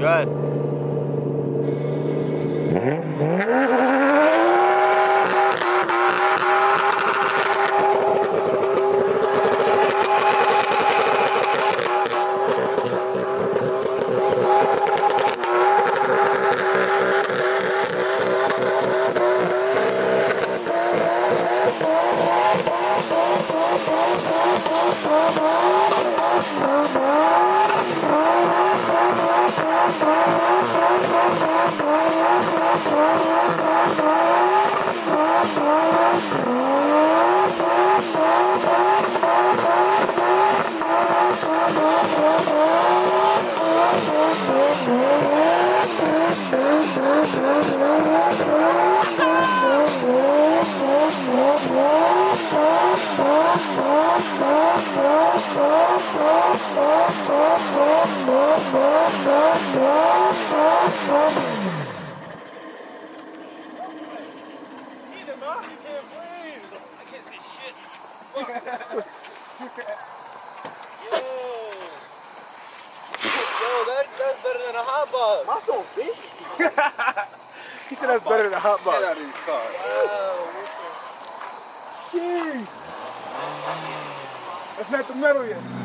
Good. That's better than a hot box. My so big. He said that's better than a hot box. Shit out of these cars. Wow. Jeez. That's not the metal yet.